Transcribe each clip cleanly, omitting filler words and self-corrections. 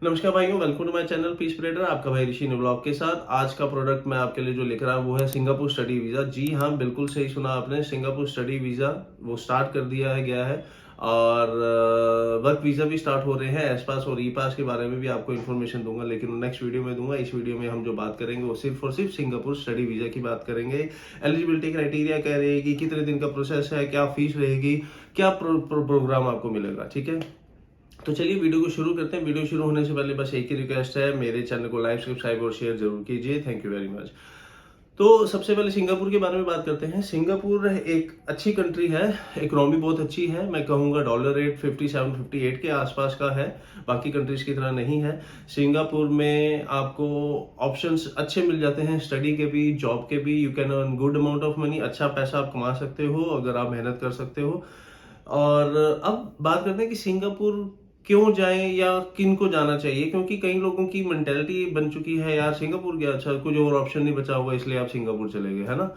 नमस्कार भाइयों, welcome to my channel Peace Spreader. आपका भाई ऋषि ने ब्लॉग के साथ आज का प्रोडक्ट मैं आपके लिए जो लेकर आया वो है सिंगापुर स्टडी वीज़ा। जी हाँ, बिल्कुल सही सुना आपने, सिंगापुर स्टडी वीज़ा वो स्टार्ट कर दिया है गया है। और वर्क वीज़ा भी स्टार्ट हो रहे हैं। एस पास और ई पास के बारे में भी आपको इन्फॉर्मेशन दूंगा, लेकिन नेक्स्ट वीडियो में दूंगा। इस वीडियो में हम जो बात करेंगे वो सिर्फ और सिर्फ सिंगापुर स्टडी वीज़ा की बात करेंगे। एलिजिबिलिटी क्राइटेरिया क्या रहेगी, कितने दिन का प्रोसेस है, क्या फीस रहेगी, क्या प्रोग्राम आपको मिलेगा। ठीक है, तो चलिए वीडियो को शुरू करते हैं। वीडियो शुरू होने से पहले बस एक ही रिक्वेस्ट है, मेरे चैनल को लाइक, सब्सक्राइब और शेयर जरूर कीजिए। Thank you very much. तो सबसे पहले सिंगापुर के बारे में बात करते हैं। सिंगापुर एक अच्छी कंट्री है, इकोनॉमी बहुत अच्छी है। मैं कहूँगा डॉलर रेट 57-58 के आसपास का है, बाकी कंट्रीज की तरह नहीं है। सिंगापुर में आपको ऑप्शंस अच्छे मिल जाते हैं, स्टडी के भी, जॉब के भी। You can earn good amount of money, अच्छा पैसा आप कमा सकते हो अगर आप मेहनत कर सकते हो। और अब बात करते हैं कि सिंगापुर क्यों जाएं या किन को जाना चाहिए, क्योंकि कई लोगों की मेंटेलिटी बन चुकी है, यार सिंगापुर गया, अच्छा कुछ और ऑप्शन नहीं बचा होगा इसलिए आप सिंगापुर चले गए, है ना।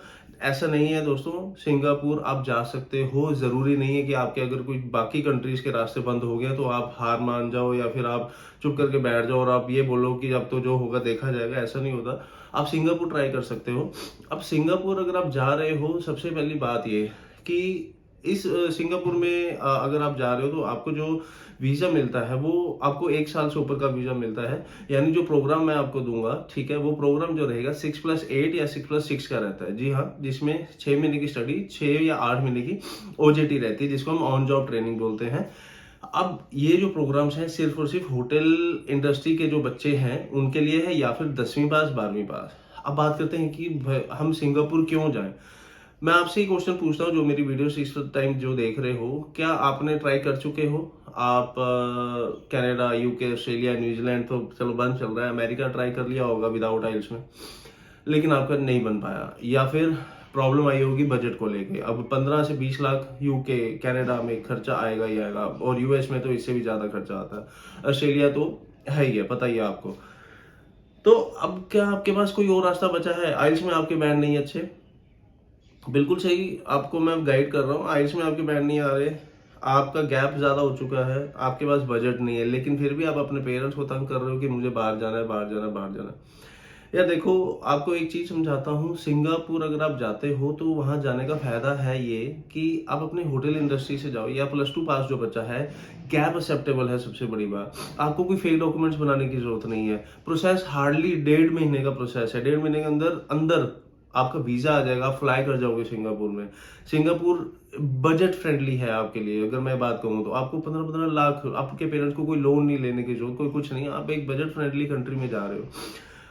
ऐसा नहीं है दोस्तों, सिंगापुर आप जा सकते हो। जरूरी नहीं है कि आपके अगर कोई बाकी कंट्रीज के रास्ते बंद हो गया तो आप हार मान जाओ या फिर आप चुप करके बैठ जाओ और आप ये बोलो कि अब तो जो होगा देखा जाएगा। ऐसा नहीं होता, आप सिंगापुर ट्राई कर सकते हो। अब सिंगापुर अगर आप जा रहे हो, सबसे पहली बात ये कि इस सिंगापुर में अगर आप जा रहे हो तो आपको जो वीज़ा मिलता है वो आपको 1 साल से ऊपर का वीज़ा मिलता है। यानी जो प्रोग्राम मैं आपको दूंगा, ठीक है, वो प्रोग्राम जो रहेगा 6+8 या 6+6 का रहता है। जी हाँ, जिसमें 6 महीने की स्टडी, 6 या 8 महीने की ओजेटी रहती है, जिसको हम ऑन जॉब ट्रेनिंग बोलते हैं। अब ये जो प्रोग्राम्स हैं सिर्फ और सिर्फ होटल इंडस्ट्री के जो बच्चे हैं उनके लिए है, या फिर 10वीं पास 12वीं पास। अब बात करते हैं कि हम सिंगापुर क्यों जाएं। मैं आपसे ही क्वेश्चन पूछता हूँ, जो मेरी वीडियोस इस टाइम जो देख रहे हो, क्या आपने ट्राई कर चुके हो? आप कनाडा, यूके, ऑस्ट्रेलिया, न्यूजीलैंड तो चलो बंद चल रहा है, अमेरिका ट्राई कर लिया होगा विदाउट आइल्स में, लेकिन आपका नहीं बन पाया, या फिर प्रॉब्लम आई होगी बजट को लेके। अब 15 से 20 लाख यूके कनाडा में खर्चा आएगा ही आएगा, और यूएस में तो इससे भी ज्यादा खर्चा आता है। ऑस्ट्रेलिया तो है ही है, पता ही है आपको। तो अब क्या आपके पास कोई और रास्ता बचा है? आइल्स में आपके बैंड नहीं अच्छे, बिल्कुल सही आपको मैं गाइड कर रहा हूँ। आइल्स में आपके बैंड नहीं आ रहे, आपका गैप ज़्यादा हो चुका है, आपके पास बजट नहीं है, लेकिन फिर भी आप अपने पेरेंट्स को तंग कर रहे हो कि मुझे बाहर जाना है, बाहर जाना है, बाहर जाना है। यार देखो, आपको एक चीज़ समझाता हूँ। सिंगापुर अगर आप जाते हो तो वहाँ जाने का फ़ायदा है ये कि आप अपने होटल इंडस्ट्री से जाओ, या +2 पास जो बच्चा है, गैप एक्सेप्टेबल है। सबसे बड़ी बात, आपको कोई फेक डॉक्यूमेंट्स बनाने की जरूरत नहीं है। प्रोसेस हार्डली 1.5 महीने का प्रोसेस है। 1.5 महीने के अंदर अंदर आपका वीजा आ जाएगा, फ्लाई कर जाओगे सिंगापुर में। सिंगापुर बजट फ्रेंडली है आपके लिए। अगर मैं बात कहूँ तो आपको 15-15 लाख, आपके पेरेंट्स को कोई लोन नहीं लेने की जरूरत, कोई कुछ नहीं। आप एक बजट फ्रेंडली कंट्री में जा रहे हो।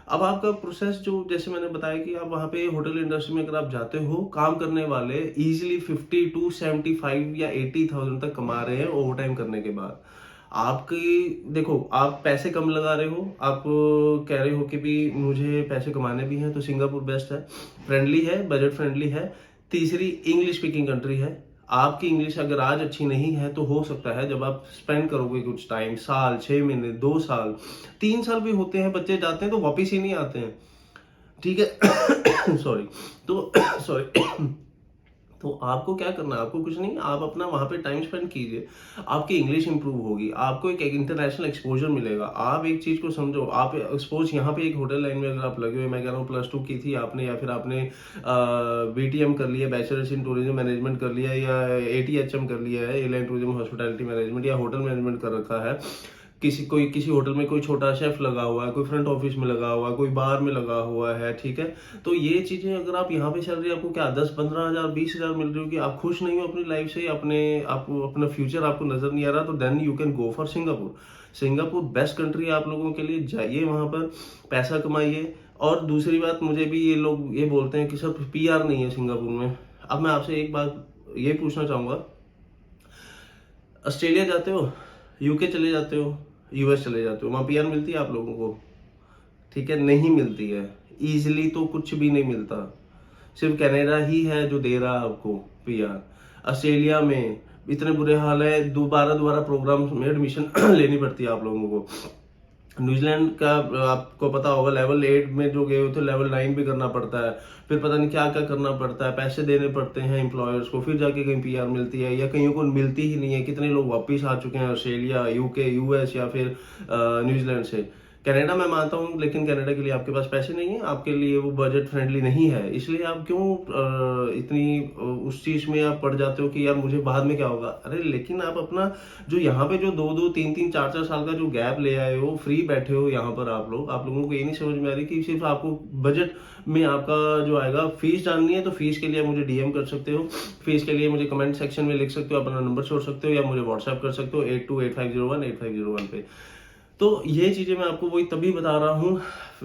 अब आपका प्रोसेस जो, जैसे मैंने बताया कि आप वहाँ पे होटल इंडस्ट्री में अगर आप जाते हो, काम करने वाले इजीली 50 to 75 या 80,000 तक कमा रहे हैं ओवर टाइम करने के बाद। आपकी देखो, आप पैसे कम लगा रहे हो, आप कह रहे हो कि भी मुझे पैसे कमाने भी हैं, तो सिंगापुर बेस्ट है। फ्रेंडली है, बजट फ्रेंडली है। तीसरी, इंग्लिश स्पीकिंग कंट्री है। आपकी इंग्लिश अगर आज अच्छी नहीं है तो हो सकता है जब आप स्पेंड करोगे कुछ टाइम, साल, 6 महीने, 2 साल, 3 साल भी होते हैं, बच्चे जाते हैं तो वापिस ही नहीं आते हैं। ठीक है सॉरी। तो सॉरी तो आपको क्या करना है? आपको कुछ नहीं, आप अपना वहाँ पे टाइम स्पेंड कीजिए, आपकी इंग्लिश इंप्रूव होगी, आपको एक इंटरनेशनल एक्सपोजर मिलेगा। आप एक चीज़ को समझो, आप एक्सपोज यहाँ पे एक होटल लाइन में अगर आप लगे हुए, मैं कह रहा हूँ +2 की थी आपने, या फिर आपने बीटीएम कर लिया, बैचलर्स इन टूरिज्म मैनेजमेंट कर लिया, या एटीएचएम कर लिया है, एयरलाइन टूरिज्म हॉस्पिटैलिटी मैनेजमेंट, या होटल मैनेजमेंट कर रखा है। किसी होटल में कोई छोटा शेफ लगा हुआ है, कोई फ्रंट ऑफिस में लगा हुआ है, कोई बार में लगा हुआ है, ठीक है। तो ये चीजें अगर आप यहाँ पे सैलरी आपको क्या 10-15 हज़ार 20 हज़ार मिल रही हो, कि आप खुश नहीं हो अपनी लाइफ से, आपको अपना फ्यूचर आपको नजर नहीं आ रहा, तो then you can go for Singapore. Singapore best country है आप लोगों के लिए। जाइए वहां पर, पैसा कमाइए। और दूसरी बात, मुझे भी ये लोग ये बोलते हैं कि सर पीआर नहीं है सिंगापुर में। अब मैं आपसे एक बात ये पूछना चाहूंगा, ऑस्ट्रेलिया जाते हो, यूके चले जाते हो, यूएस चले जाते हो, वहाँ पीआर मिलती है आप लोगों को? ठीक है, नहीं मिलती है। इजीली तो कुछ भी नहीं मिलता, सिर्फ कनाडा ही है जो दे रहा है आपको पीआर। ऑस्ट्रेलिया में इतने बुरे हाल है, दोबारा प्रोग्राम में एडमिशन लेनी पड़ती है आप लोगों को। न्यूजीलैंड का आपको पता होगा लेवल 8 में जो गए थे लेवल 9 भी करना पड़ता है, फिर पता नहीं क्या क्या करना पड़ता है, पैसे देने पड़ते हैं एम्प्लॉयर्स को, फिर जाके कहीं पीआर मिलती है या कईयों को मिलती ही नहीं है। कितने लोग वापस आ चुके हैं ऑस्ट्रेलिया, यूके, यूएस या फिर न्यूजीलैंड से। कनाडा मैं मानता हूँ, लेकिन कनाडा के लिए आपके पास पैसे नहीं है, आपके लिए वो बजट फ्रेंडली नहीं है, इसलिए आप क्यों इतनी उस चीज में आप पड़ जाते हो कि यार मुझे बाद में क्या होगा। अरे लेकिन आप अपना जो यहाँ पे जो 2-2, 3-3, 4-4 साल का जो गैप ले आए हो, फ्री बैठे हो यहाँ पर आप लोगों को ये नहीं समझ में आ रही कि सिर्फ आपको बजट में आपका जो आएगा, फीस जाननी है तो फीस के लिए मुझे डीएम कर सकते हो, फीस के लिए मुझे कमेंट सेक्शन में लिख सकते हो, अपना नंबर छोड़ सकते हो या मुझे व्हाट्सएप कर सकते हो 8285018501 पे। तो ये चीजें मैं आपको वही तभी बता रहा हूँ।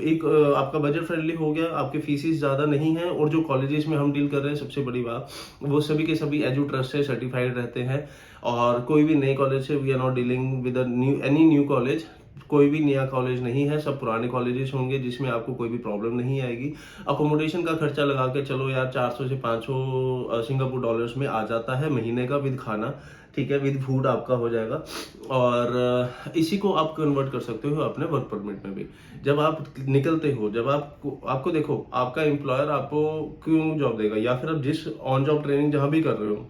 एक आपका बजट फ्रेंडली हो गया, आपके फीसिस ज्यादा नहीं है, और जो कॉलेजेस में हम डील कर रहे हैं सबसे बड़ी बात, वो सभी के सभी एजू ट्रस्ट से सर्टिफाइड रहते हैं, और कोई भी नए कॉलेज से we are not dealing with any new college. कोई भी नया कॉलेज नहीं है, सब पुराने कॉलेजेस होंगे जिसमें आपको कोई भी प्रॉब्लम नहीं आएगी। अकोमोडेशन का खर्चा लगा के चलो यार 400 से 500 सिंगापुर डॉलर्स में आ जाता है महीने का, विद खाना, ठीक है, विद फूड आपका हो जाएगा। और इसी को आप कन्वर्ट कर सकते हो अपने वर्क परमिट में भी। जब आप निकलते हो, जब आपको देखो आपका एम्प्लॉयर आपको क्यों जॉब देगा, या फिर आप जिस ऑन जॉब ट्रेनिंग जहां भी कर रहे हो,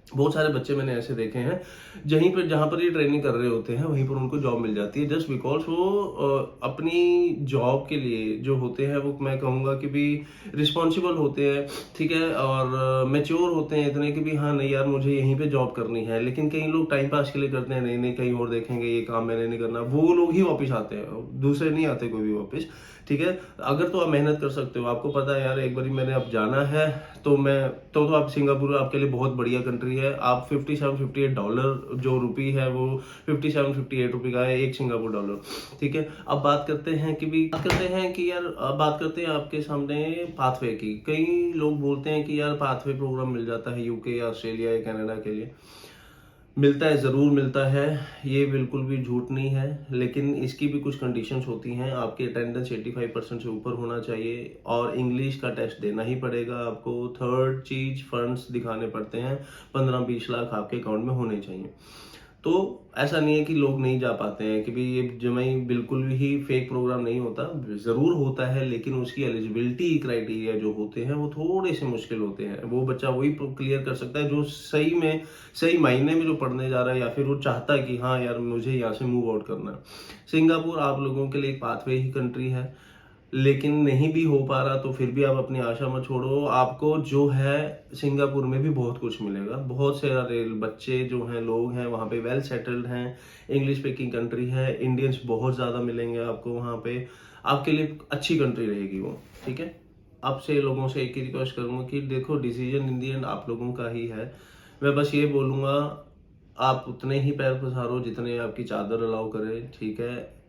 बहुत सारे बच्चे मैंने ऐसे देखे हैं जहां पर ये ट्रेनिंग कर रहे होते हैं वहीं पर उनको जॉब मिल जाती है, जस्ट बिकॉज वो अपनी जॉब के लिए जो होते हैं वो मैं कहूँगा कि भी रिस्पॉन्सिबल होते हैं, ठीक है, और मेच्योर होते हैं इतने कि भी हाँ नहीं यार मुझे यहीं पे जॉब करनी है। लेकिन कई लोग टाइम पास के लिए करते हैं, नहीं नहीं कहीं और देखेंगे, ये काम मैंने नहीं करना, वो लोग ही वापस आते हैं, दूसरे नहीं आते कोई भी वापस, ठीक है। अगर तो आप मेहनत कर सकते हो, आपको पता है यार एक बारी मैंने अब जाना है, तो आप सिंगापुर आपके लिए बहुत बढ़िया कंट्री है। आप $57-58 जो रुपी है वो 57-58 रुपये का है एक सिंगापुर डॉलर, ठीक है। अब बात करते हैं कि यार अब बात करते हैं आपके सामने पाथवे की। कई लोग बोलते हैं कि यार पाथवे प्रोग्राम मिल जाता है यूके या ऑस्ट्रेलिया या कनाडा के लिए। मिलता है, ज़रूर मिलता है, ये बिल्कुल भी झूठ नहीं है, लेकिन इसकी भी कुछ कंडीशंस होती हैं। आपकी अटेंडेंस 85% से ऊपर होना चाहिए, और इंग्लिश का टेस्ट देना ही पड़ेगा आपको। थर्ड चीज, फंड्स दिखाने पड़ते हैं, 15-20 लाख आपके अकाउंट में होने चाहिए। तो ऐसा नहीं है कि लोग नहीं जा पाते हैं, कि भाई ये जमाई बिल्कुल ही फेक प्रोग्राम नहीं होता, जरूर होता है, लेकिन उसकी एलिजिबिलिटी क्राइटेरिया जो होते हैं वो थोड़े से मुश्किल होते हैं। वो बच्चा वही क्लियर कर सकता है जो सही मायने में जो पढ़ने जा रहा है, या फिर वो चाहता है कि हाँ यार मुझे यहाँ से मूव आउट करना है। सिंगापुर आप लोगों के लिए एक पाथवे ही कंट्री है, लेकिन नहीं भी हो पा रहा तो फिर भी आप अपनी आशा मत छोड़ो। आपको जो है सिंगापुर में भी बहुत कुछ मिलेगा, बहुत सारे बच्चे जो हैं, लोग हैं वहाँ पे वेल सेटल्ड हैं, इंग्लिश स्पीकिंग कंट्री है, इंडियंस बहुत ज़्यादा मिलेंगे आपको वहाँ पे, आपके लिए अच्छी कंट्री रहेगी वो, ठीक है। आपसे लोगों से एक ही रिक्वेस्ट करूँगा कि देखो डिसीजन इन दी एंड आप लोगों का ही है। मैं बस ये बोलूँगा, आप उतने ही पैर पसारो जितने आपकी चादर अलाउ करे, ठीक है।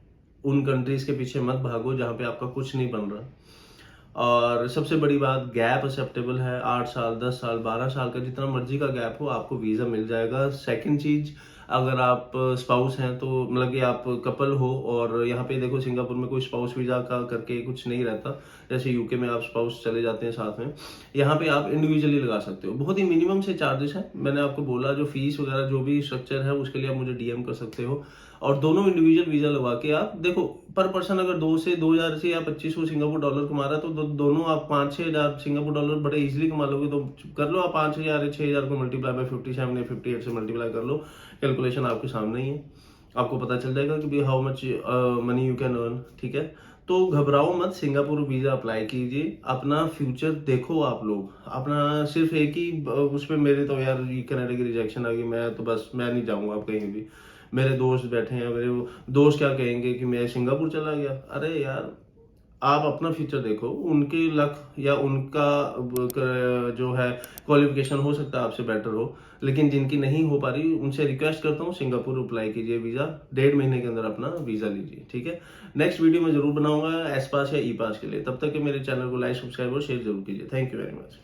उन कंट्रीज के पीछे मत भागो जहाँ पे आपका कुछ नहीं बन रहा। और सबसे बड़ी बात, गैप एक्सेप्टेबल है, 8 साल, 10 साल, 12 साल का जितना मर्जी का गैप हो आपको वीज़ा मिल जाएगा। सेकंड चीज, अगर आप स्पाउस हैं तो मतलब कि आप कपल हो, और यहाँ पे देखो सिंगापुर में कोई स्पाउस वीज़ा का करके कुछ नहीं रहता, जैसे यूके में आप स्पाउस चले जाते हैं साथ में, यहाँ पे आप इंडिविजुअली लगा सकते हो। बहुत ही मिनिमम से चार्जेस हैं, मैंने आपको बोला जो फीस वगैरह जो भी स्ट्रक्चर है उसके लिए आप मुझे डीएम कर सकते हो, और दोनों इंडिविजुअल वीजा लगवा के आप देखो, पर पर्सन अगर 2,000 से या 2500 सिंगापुर डॉलर कमा रहा है तो दोनों आप 5-6 हज़ार सिंगापुर डॉलर बड़े इजीली कमा लोगे। तो कर लो आप 5,000 या 6,000 को मल्टीप्लाई बाय 57 या 58 से मल्टीप्लाई कर लो, कैलकुलेशन आपके सामने ही है, आपको पता चल जाएगा कि भाई how much money you can earn, ठीक है। तो घबराओ मत, सिंगापुर वीजा अप्लाई कीजिए, अपना फ्यूचर देखो। आप लोग अपना सिर्फ एक ही उस पर, मेरे तो यार कनाडा की रिजेक्शन आ गई, मैं तो बस मैं नहीं जाऊंगा आप कहीं भी। मेरे दोस्त बैठे हैं, मेरे दोस्त क्या कहेंगे कि मैं सिंगापुर चला गया। अरे यार आप अपना फ्यूचर देखो, उनके लक या उनका जो है क्वालिफिकेशन हो सकता है आपसे बेटर हो, लेकिन जिनकी नहीं हो पा रही उनसे रिक्वेस्ट करता हूँ सिंगापुर अप्लाई कीजिए वीज़ा, 1.5 महीने के अंदर अपना वीज़ा लीजिए, ठीक है। नेक्स्ट वीडियो में जरूर बनाऊंगा एस पास या ई पास के लिए, तब तक के मेरे चैनल को लाइक, सब्सक्राइब और शेयर जरूर कीजिए। Thank you very much.